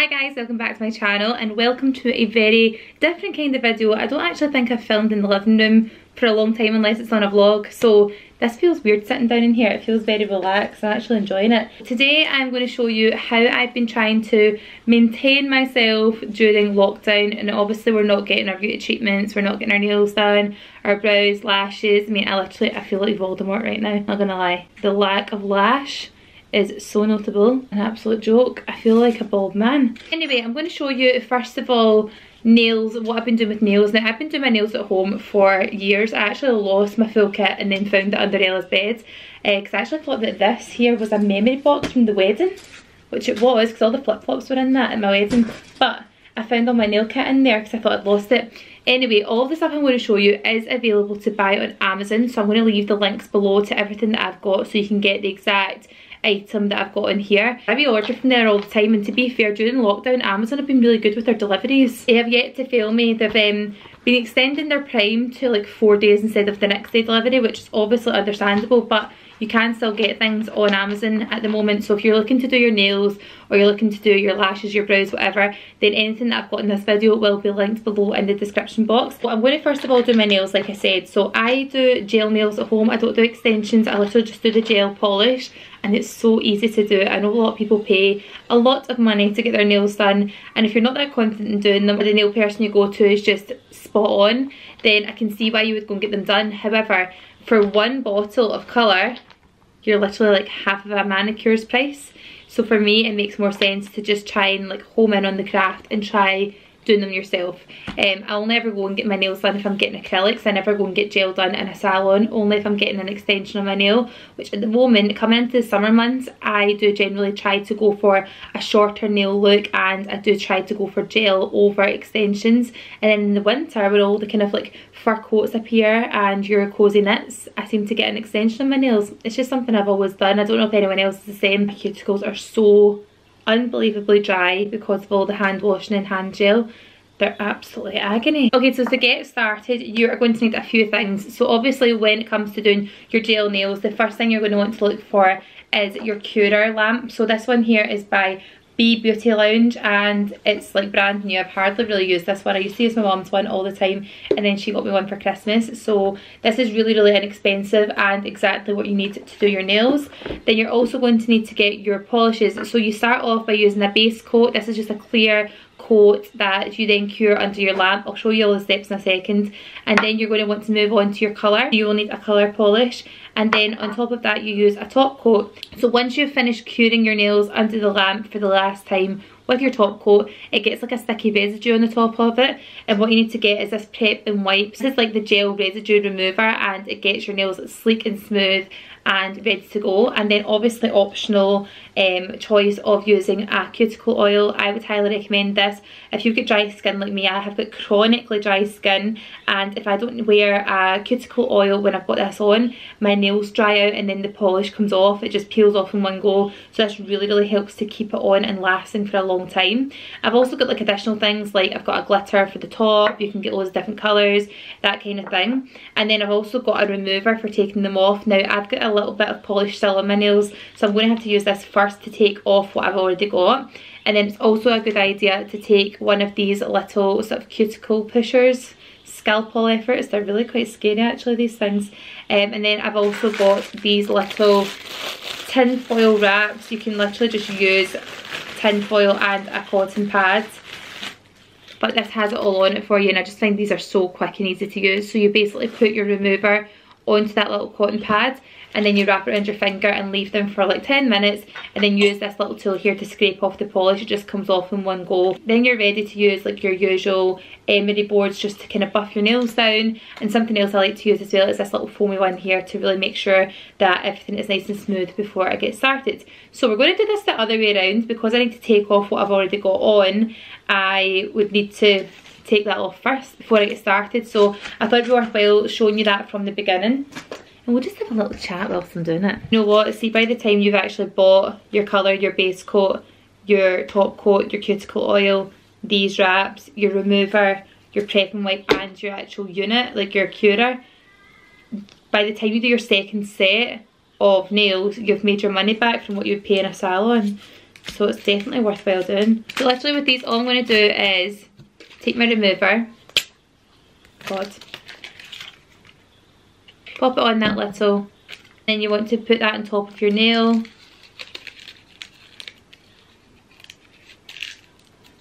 Hi guys, welcome back to my channel and welcome to a very different kind of video. I don't actually think I've filmed in the living room for a long time unless it's on a vlog, so this feels weird sitting down in here. It feels very relaxed. I'm actually enjoying it. Today I'm going to show you how I've been trying to maintain myself during lockdown, and obviously we're not getting our beauty treatments, we're not getting our nails done, our brows, lashes. I mean, I feel like Voldemort right now, not gonna lie. The lack of lash is so notable, an absolute joke. I feel like a bald man. Anyway, I'm going to show you first of all nails, what I've been doing with nails. Now, I've been doing my nails at home for years. I actually lost my full kit and then found it under Ella's bed because I actually thought that this here was a memory box from the wedding, which it was because all the flip-flops were in that at my wedding, but I found all my nail kit in there because I thought I'd lost it. Anyway, all of the stuff I'm going to show you is available to buy on Amazon, so I'm going to leave the links below to everything that I've got so you can get the exact item that I've got in here. I reorder from there all the time, and to be fair, during lockdown Amazon have been really good with their deliveries. They have yet to fail me. They've been extending their Prime to like 4 days instead of the next day delivery, which is obviously understandable, but you can still get things on Amazon at the moment. So if you're looking to do your nails or you're looking to do your lashes, your brows, whatever, then anything that I've got in this video will be linked below in the description box. Well, I'm going to first of all do my nails like I said. So I do gel nails at home. I don't do extensions. I literally just do the gel polish, and it's so easy to do. I know a lot of people pay a lot of money to get their nails done, and if you're not that confident in doing them or the nail person you go to is just spot on, then I can see why you would go and get them done. However, for one bottle of colour, you're literally like half of a manicure's price. So for me, it makes more sense to just try and like home in on the craft and try doing them yourself. I'll never go and get my nails done if I'm getting acrylics. I never go and get gel done in a salon, only if I'm getting an extension on my nail, which at the moment, coming into the summer months, I do generally try to go for a shorter nail look, and I do try to go for gel over extensions. And then in the winter, when all the kind of like fur coats appear and your cozy knits, I seem to get an extension on my nails. It's just something I've always done. I don't know if anyone else is the same. My cuticles are so unbelievably dry because of all the hand washing and hand gel. They're absolutely agony. Okay, so to get started, you are going to need a few things. So obviously when it comes to doing your gel nails, the first thing you're going to want to look for is your curer lamp. So this one here is by Beauty Lounge, and it's like brand new. I've hardly really used this one. I used to use my mum's one all the time, and then she got me one for Christmas. So this is really inexpensive and exactly what you need to do your nails. Then you're also going to need to get your polishes. So you start off by using a base coat. This is just a clear coat that you then cure under your lamp. I'll show you all the steps in a second. And then you're going to want to move on to your colour. You will need a colour polish, and then on top of that you use a top coat. So once you've finished curing your nails under the lamp for the last time with your top coat, it gets like a sticky residue on the top of it, and what you need to get is this prep and wipe. This is like the gel residue remover, and it gets your nails sleek and smooth and ready to go. And then obviously optional choice of using a cuticle oil. I would highly recommend this if you've got dry skin like me. I have got chronically dry skin, and if I don't wear a cuticle oil when I've got this on, my nails dry out and then the polish comes off. It just peels off in one go. So this really helps to keep it on and lasting for a long time. I've also got like additional things, like I've got a glitter for the top. You can get loads of different colours, that kind of thing. And then I've also got a remover for taking them off. Now I've got a little bit of polish still on my nails, so I'm going to have to use this first to take off what I've already got. And then it's also a good idea to take one of these little sort of cuticle pushers, scalpel efforts. They're really quite scary actually, these things. And then I've also got these little tin foil wraps. You can literally just use tin foil and a cotton pad, but this has it all on it for you, and I just think these are so quick and easy to use. So you basically put your remover onto that little cotton pad, and then you wrap it around your finger and leave them for like 10 minutes, and then use this little tool here to scrape off the polish. It just comes off in one go. Then you're ready to use like your usual emery boards just to kind of buff your nails down. And something else I like to use as well is this little foamy one here to really make sure that everything is nice and smooth before I get started. So we're going to do this the other way around. Because I need to take off what I've already got on, I would need to take that off first before I get started. So I thought it would be worthwhile showing you that from the beginning. And we'll just have a little chat whilst I'm doing it. You know what, see, by the time you've actually bought your colour, your base coat, your top coat, your cuticle oil, these wraps, your remover, your prep and wipe, and your actual unit, like your curer, by the time you do your second set of nails, you've made your money back from what you'd pay in a salon. so it's definitely worthwhile doing. So literally with these, all I'm going to do is take my remover, God, pop it on that little, then you want to put that on top of your nail,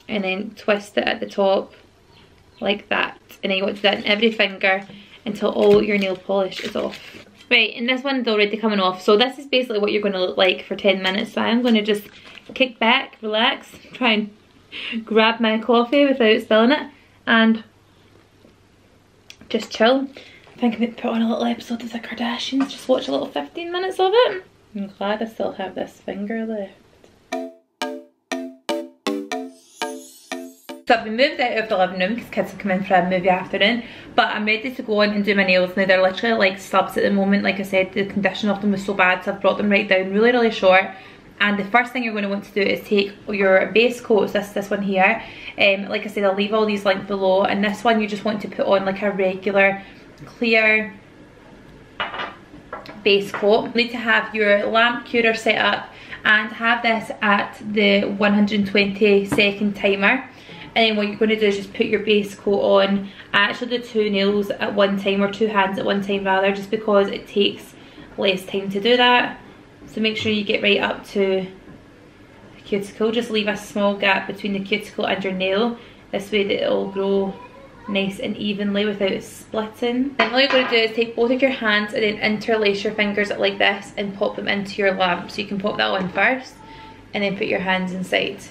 and then twist it at the top like that, and then you want to do that in every finger until all your nail polish is off. Right, and this one's already coming off, so this is basically what you're going to look like for 10 minutes. So I'm going to just kick back, relax, try and grab my coffee without spilling it, and just chill. I think I might put on a little episode of the Kardashians, just watch a little 15 minutes of it. I'm glad I still have this finger left. So I've been moved out of the living room because kids have come in for a movie afternoon, but I'm ready to go on and do my nails now. They're literally like stubs at the moment. Like I said, the condition of them was so bad, so I've brought them right down really short. And the first thing you're going to want to do is take your base coat, so this one here. Like I said, I'll leave all these linked below, and this one you just want to put on like a regular clear base coat. You need to have your lamp curer set up and have this at the 120-second timer. And then what you're going to do is just put your base coat on. I actually do 2 nails at one time, or 2 hands at one time rather, just because it takes less time to do that. So make sure you get right up to the cuticle. Just leave a small gap between the cuticle and your nail. This way that it'll grow nice and evenly without it splitting. Then all you're going to do is take both of your hands and then interlace your fingers like this and pop them into your lamp. So you can pop that on first and then put your hands inside.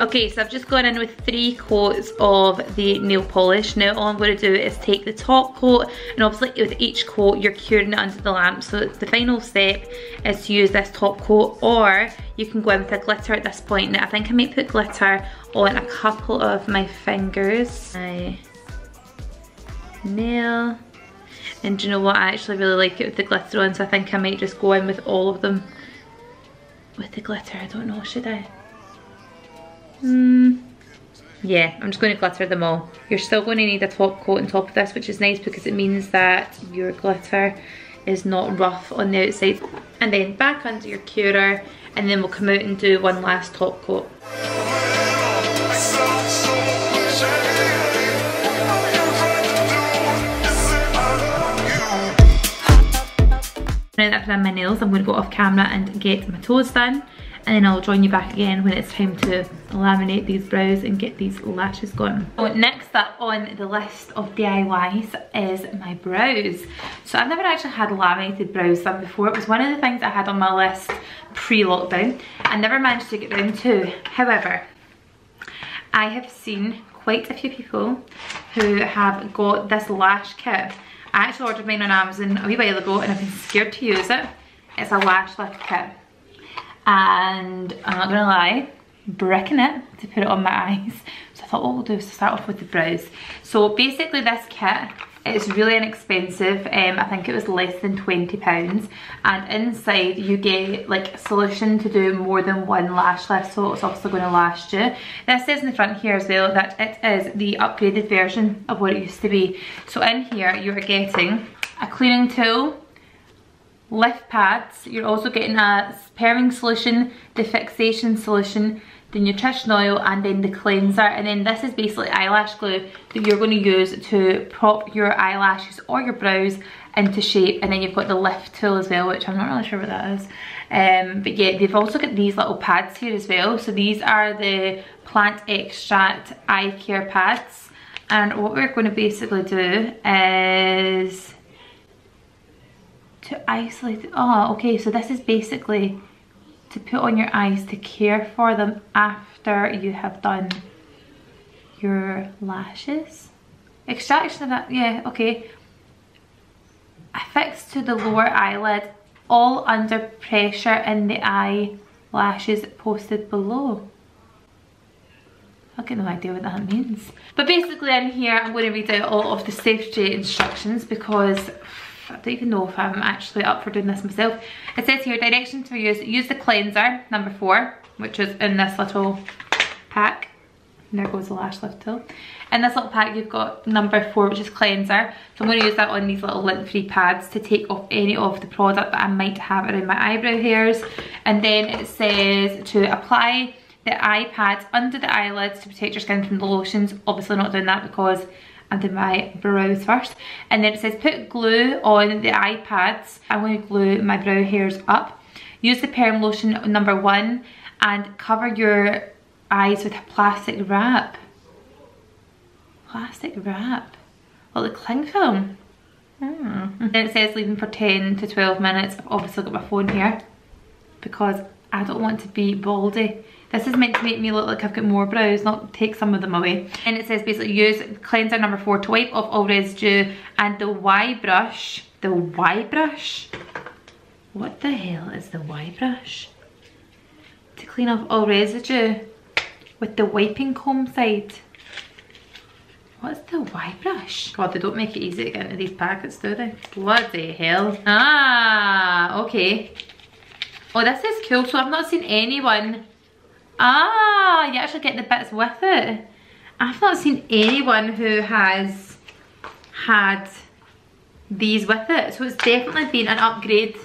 Okay, so I've just gone in with 3 coats of the nail polish. Now all I'm going to do is take the top coat, and obviously with each coat you're curing it under the lamp, so the final step is to use this top coat, or you can go in with a glitter at this point. Now I think I might put glitter on a couple of my fingers, my nail, and do you know what, I actually really like it with the glitter on, so I think I might just go in with all of them with the glitter. I don't know, should I? Yeah, I'm just going to glitter them all. You're still going to need a top coat on top of this, which is nice because it means that your glitter is not rough on the outside. And then back under your curer, and then we'll come out and do one last top coat. Now that I've done my nails, I'm going to go off camera and get my toes done, and then I'll join you back again when it's time to laminate these brows and get these lashes going. So next up on the list of DIYs is my brows. So I've never actually had laminated brows done before. It was one of the things I had on my list pre-lockdown. I never managed to get round to. However, I have seen quite a few people who have got this lash kit. I actually ordered mine on Amazon a wee while ago and I've been scared to use it. It's a lash lift kit. And I'm not gonna lie, bricking it to put it on my eyes. So I thought what we'll do is start off with the brows. So basically this kit is really inexpensive. I think it was less than £20, and inside you get like a solution to do more than one lash lift, so it's obviously going to last you. This says in the front here as well that it is the upgraded version of what it used to be. So in here you're getting a cleaning tool, lift pads, you're also getting a paring solution, the fixation solution, the nutrition oil, and then the cleanser. And then this is basically eyelash glue that you're going to use to prop your eyelashes or your brows into shape. And then you've got the lift tool as well, which I'm not really sure what that is. But yeah, they've also got these little pads here as well. So these are the plant extract eye care pads. And what we're going to basically do is to isolate it. Oh, okay, so this is basically to put on your eyes to care for them after you have done your lashes. Extraction of that, yeah, okay. Affixed to the lower eyelid, all under pressure in the eyelashes posted below. I've got no idea what that means. But basically in here I'm going to read out all of the safety instructions because I don't even know if I'm actually up for doing this myself. It says here, directions for use the cleanser, number 4, which is in this little pack. And there goes the lash lift tool. In this little pack you've got number 4, which is cleanser. So I'm going to use that on these little lint-free pads to take off any of the product that I might have around my eyebrow hairs. And then it says to apply the eye pads under the eyelids to protect your skin from the lotions. Obviously not doing that because I'm doing my brows first. And then it says put glue on the eye pads. I'm going to glue my brow hairs up. Use the perm lotion number 1 and cover your eyes with a plastic wrap. Plastic wrap? Like cling film? Then it says leave them for 10 to 12 minutes. I've obviously got my phone here because I don't want to be baldy. This is meant to make me look like I've got more brows, not take some of them away. And it says basically use cleanser number 4 to wipe off all residue and the Y brush. The Y brush? What the hell is the Y brush? To clean off all residue with the wiping comb side. What's the Y brush? God, they don't make it easy to get into these packets, do they? Bloody hell. Ah, okay. Oh, this is cool. So I've not seen anyone. Ah, you actually get the bits with it. I've not seen anyone who has had these with it. So it's definitely been an upgrade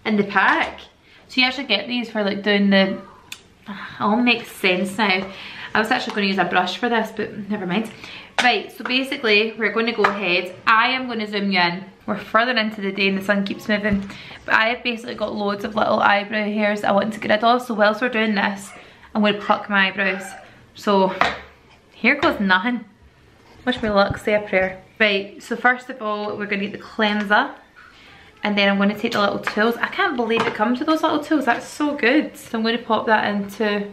in the pack. So you actually get these for like doing the... It all makes sense now. I was actually going to use a brush for this, but never mind. Right, so basically we're going to go ahead. I am going to zoom you in. We're further into the day and the sun keeps moving. But I have basically got loads of little eyebrow hairs I want to get rid of. So whilst we're doing this, I'm going to pluck my eyebrows. So here goes nothing. Wish me luck, say a prayer. Right, so first of all, we're going to get the cleanser. And then I'm going to take the little tools. I can't believe it comes with those little tools. That's so good. So I'm going to pop that into...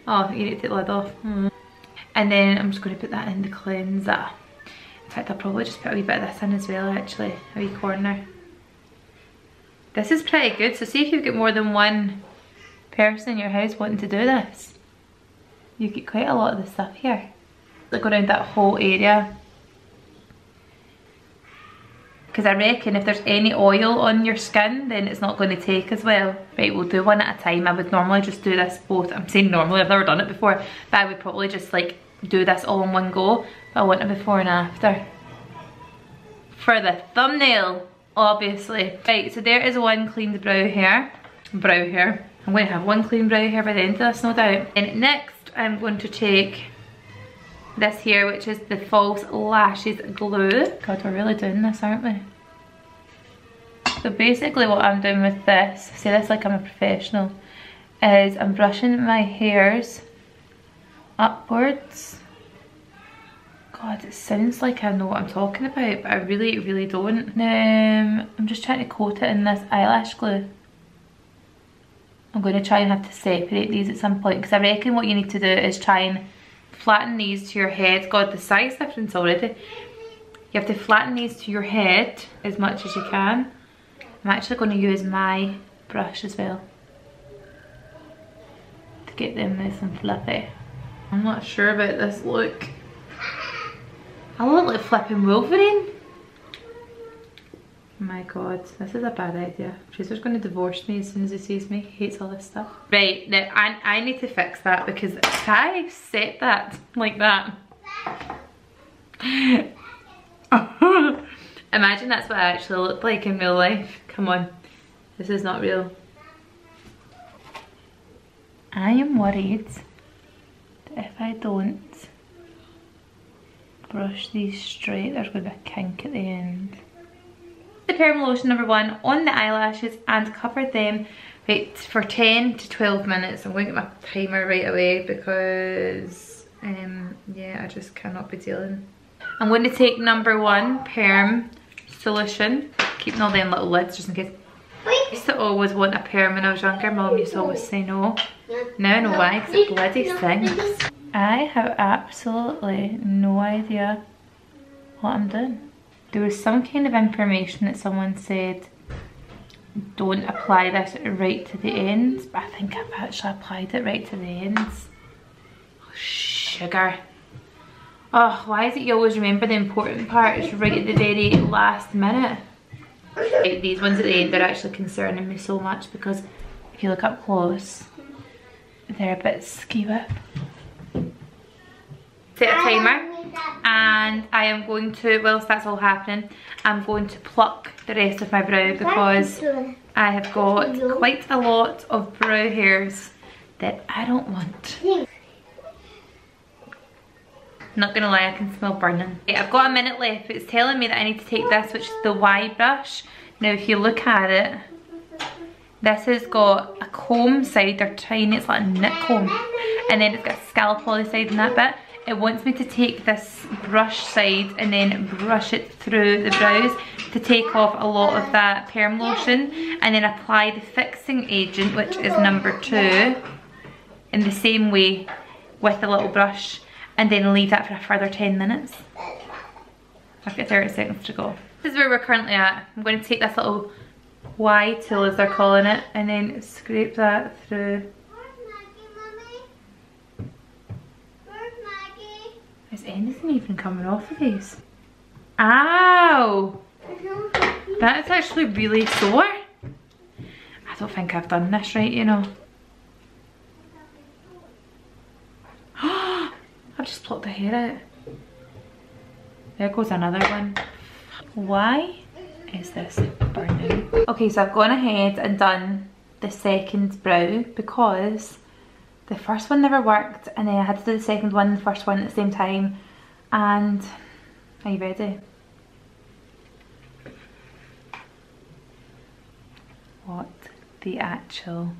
Oh, you need to take the lid off. And then I'm just going to put that in the cleanser. In fact, I'll probably just put a wee bit of this in as well, actually. A wee corner. This is pretty good. So see if you've got more than one person in your house wanting to do this. You get quite a lot of the stuff here. Like around that whole area. Because I reckon if there's any oil on your skin, then it's not going to take as well. Right, we'll do one at a time. I would normally just do this both. I'm saying normally, I've never done it before. But I would probably just like do this all in one go. But I want a before and after. For the thumbnail, obviously. Right, so there is one cleaned brow hair. I'm going to have one clean brow hair by the end of this, no doubt. And next, I'm going to take this here, which is the False Lashes Glue. God, we're really doing this, aren't we? So basically what I'm doing with this, say this like I'm a professional, is I'm brushing my hairs upwards. God, it sounds like I know what I'm talking about, but I really, really don't. Now, I'm just trying to coat it in this eyelash glue. I'm going to try and have to separate these at some point, because I reckon what you need to do is try and flatten these to your head. God, the size difference already. You have to flatten these to your head as much as you can. I'm actually going to use my brush as well to get them nice and fluffy. I'm not sure about this look. I look like flipping Wolverine. My God, this is a bad idea. Fraser's going to divorce me as soon as he sees me. He hates all this stuff. Right, now I need to fix that, because if I set that like that. Imagine that's what I actually look like in real life. Come on, this is not real. I am worried that if I don't brush these straight, there's going to be a kink at the end. The perm lotion number 1 on the eyelashes and cover them right for 10 to 12 minutes. I'm going to get my timer right away because yeah, I just cannot be dealing. I'm going to take number 1 perm solution, keeping all them little lids just in case. I used to always want a perm when I was younger. Mum used to always say no. Now I know why, because it bloody stinks. I have absolutely no idea what I'm doing. There was some kind of information that someone said don't apply this right to the ends, but I think I've actually applied it right to the ends. Oh, sugar. Oh, why is it you always remember the important part is right at the very last minute? Right, these ones at the end are actually concerning me so much because if you look up close, they're a bit skewy. set a timer, and I am going to, whilst that's all happening, I'm going to pluck the rest of my brow because I have got quite a lot of brow hairs that I don't want. Not gonna lie, I can smell burning. Okay, I've got a minute left, but it's telling me that I need to take this, which is the Y brush. Now if you look at it, this has got a comb side, they're tiny, it's like a knit comb. And then it's got a scalp poly side in that bit. It wants me to take this brush side and then brush it through the brows to take off a lot of that perm lotion, and then apply the fixing agent, which is number 2, in the same way with the little brush, and then leave that for a further 10 minutes. I've got 30 seconds to go. This is where we're currently at. I'm going to take this little Y tool, as they're calling it, and then scrape that through. Is anything even coming off of these? Ow! That's actually really sore. I don't think I've done this right, you know. I've just plucked the hair out. There goes another one. Why is this burning? Okay, so I've gone ahead and done the second brow because the first one never worked, and then I had to do the second one and the first one at the same time. And are you ready? What the actual...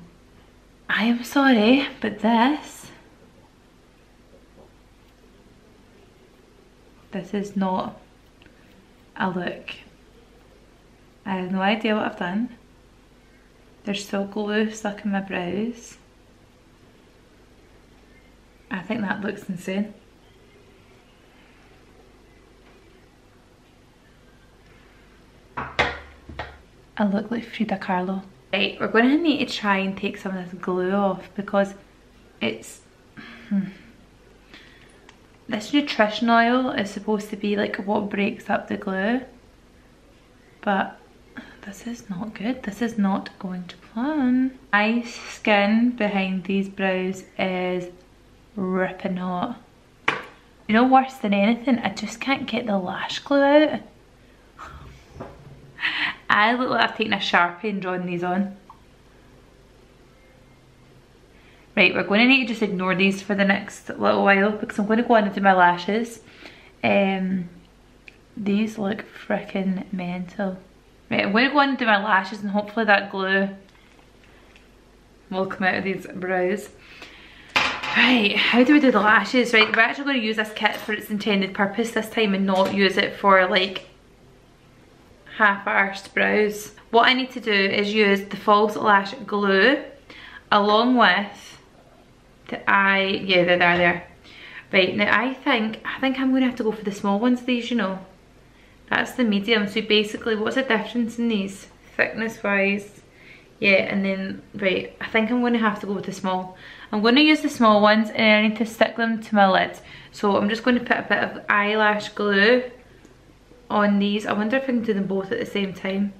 I am sorry, but this is not a look. I have no idea what I've done. There's still glue stuck in my brows. I think that looks insane. I look like Frida Kahlo. Right, we're going to need to try and take some of this glue off because it's... This nutrition oil is supposed to be like what breaks up the glue. But this is not good. This is not going to plan. My skin behind these brows is ripping hot. You know, worse than anything, I just can't get the lash glue out. I look like I've taken a Sharpie and drawn these on. Right, we're going to need to just ignore these for the next little while because I'm going to go on and do my lashes. These look freaking mental. Right, I'm going to go on and do my lashes and hopefully that glue will come out of these brows. Right, how do we do the lashes? Right, we're actually going to use this kit for its intended purpose this time and not use it for like half-arsed brows. What I need to do is use the false lash glue along with the yeah, they're there. Right, now I think I'm going to have to go for the small ones, these, you know. That's the medium, so basically what's the difference in these? Thickness wise, yeah, and then, right, I think I'm going to have to go with the small. I'm going to use the small ones and I need to stick them to my lids. So I'm just going to put a bit of eyelash glue on these. I wonder if I can do them both at the same time.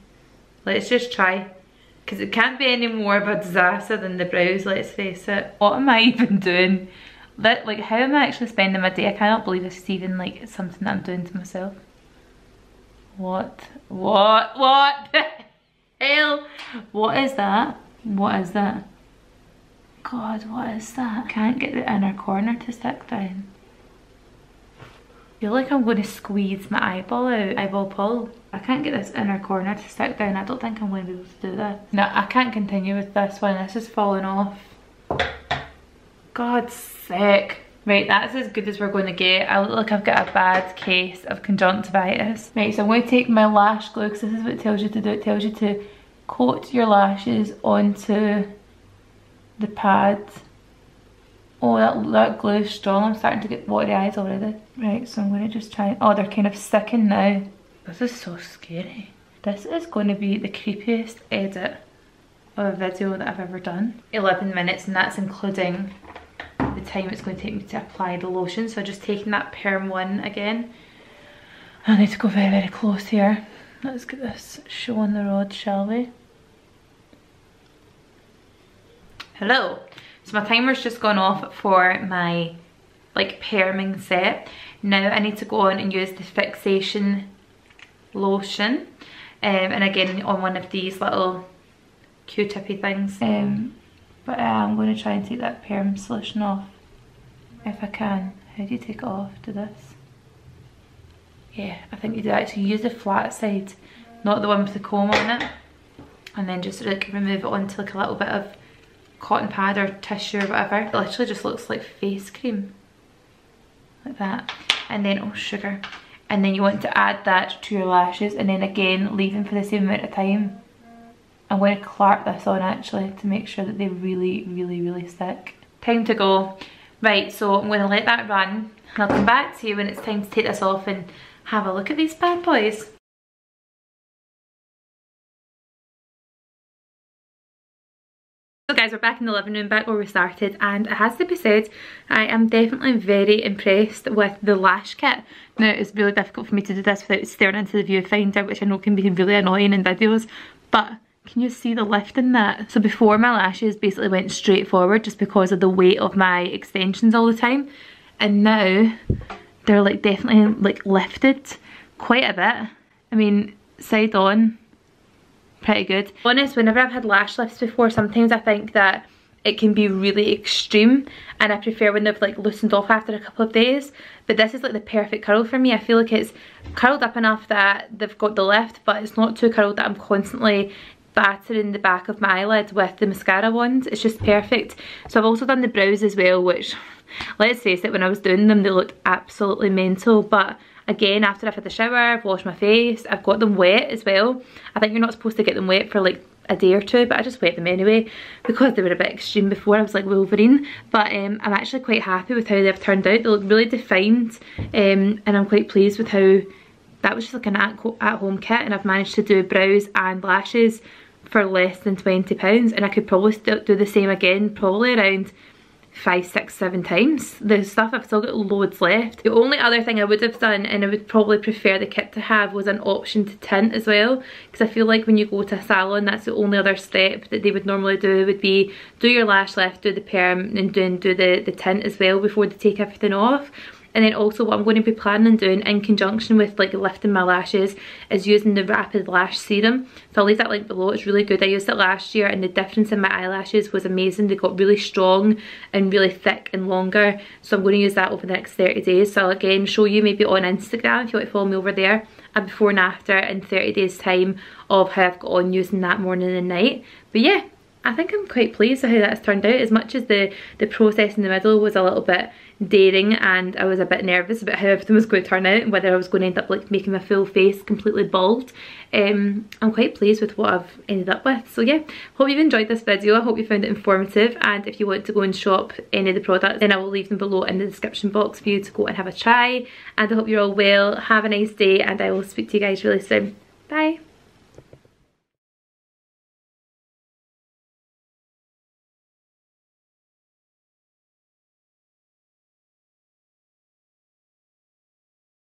Let's just try. Because it can't be any more of a disaster than the brows, let's face it. What am I even doing? Like, how am I actually spending my day? I cannot believe this is even like something that I'm doing to myself. What the hell? What is that? What is that? God, what is that? I can't get the inner corner to stick down. I feel like I'm going to squeeze my eyeball out. Eyeball pull. I can't get this inner corner to stick down. I don't think I'm going to be able to do this. No, I can't continue with this one. This is falling off. God's sake. Right, that's as good as we're going to get. I look like I've got a bad case of conjunctivitis. Right, so I'm going to take my lash glue because this is what it tells you to do. It tells you to coat your lashes onto the pad. Oh, that glue is strong. I'm starting to get watery eyes already. Right, so I'm going to just try. Oh, they're kind of sticking now. This is so scary. This is going to be the creepiest edit of a video that I've ever done. 11 minutes, and that's including the time it's going to take me to apply the lotion. So just taking that perm one again. I need to go very, very close here. Let's get this show on the road, shall we? Hello. So my timer's just gone off for my like perming set. Now I need to go on and use the fixation lotion, and again on one of these little Q-tippy things. But I'm going to try and take that perm solution off if I can. How do you take it off? Do this? Yeah, I think you do actually use the flat side, not the one with the comb on it, and then just like remove it onto like a little bit of cotton pad or tissue or whatever. It literally just looks like face cream, like that. And then, oh sugar, and then you want to add that to your lashes, and then again leave them for the same amount of time. I'm going to clap this on actually to make sure that they really stick. Time to go. Right, so I'm going to let that run, and I'll come back to you when it's time to take this off and have a look at these bad boys. So guys, we're back in the living room, back where we started, and it has to be said, I am definitely very impressed with the lash kit. Now, it's really difficult for me to do this without staring into the viewfinder, which I know can be really annoying in videos, but can you see the lift in that? So before, my lashes basically went straight forward just because of the weight of my extensions all the time, and now they're like definitely like lifted quite a bit. I mean, side on, pretty good. Honest, whenever I've had lash lifts before, sometimes I think that it can be really extreme, and I prefer when they've like loosened off after a couple of days. But this is like the perfect curl for me. I feel like it's curled up enough that they've got the lift, but it's not too curled that I'm constantly battering the back of my eyelid with the mascara wand. It's just perfect. So I've also done the brows as well, which, let's face it, when I was doing them they looked absolutely mental, but again, after I've had the shower, I've washed my face, I've got them wet as well. I think you're not supposed to get them wet for like a day or two, but I just wet them anyway because they were a bit extreme before. I was like Wolverine. But I'm actually quite happy with how they've turned out. They look really defined, and I'm quite pleased with how that was just like an at-home kit, and I've managed to do brows and lashes for less than £20, and I could probably still do the same again, probably around 5, 6, 7 times. The stuff, I've still got loads left. The only other thing I would have done, and I would probably prefer the kit to have, was an option to tint as well, because I feel like when you go to a salon, that's the only other step that they would normally do, would be do your lash lift, do the perm, and do the tint as well before they take everything off. And then also what I'm going to be planning on doing in conjunction with like lifting my lashes is using the Rapid Lash Serum. So I'll leave that link below. It's really good. I used it last year and the difference in my eyelashes was amazing. They got really strong and really thick and longer. So I'm going to use that over the next 30 days. So I'll again show you maybe on Instagram if you want to follow me over there, a before and after in 30 days time of how I've got on using that morning and night. But yeah, I think I'm quite pleased with how that's turned out. As much as the process in the middle was a little bit daring and I was a bit nervous about how everything was going to turn out and whether I was going to end up like making my full face completely bald, I'm quite pleased with what I've ended up with. So yeah, hope you've enjoyed this video. I hope you found it informative, and if you want to go and shop any of the products, then I will leave them below in the description box for you to go and have a try. And I hope you're all well, have a nice day, and I will speak to you guys really soon. Bye.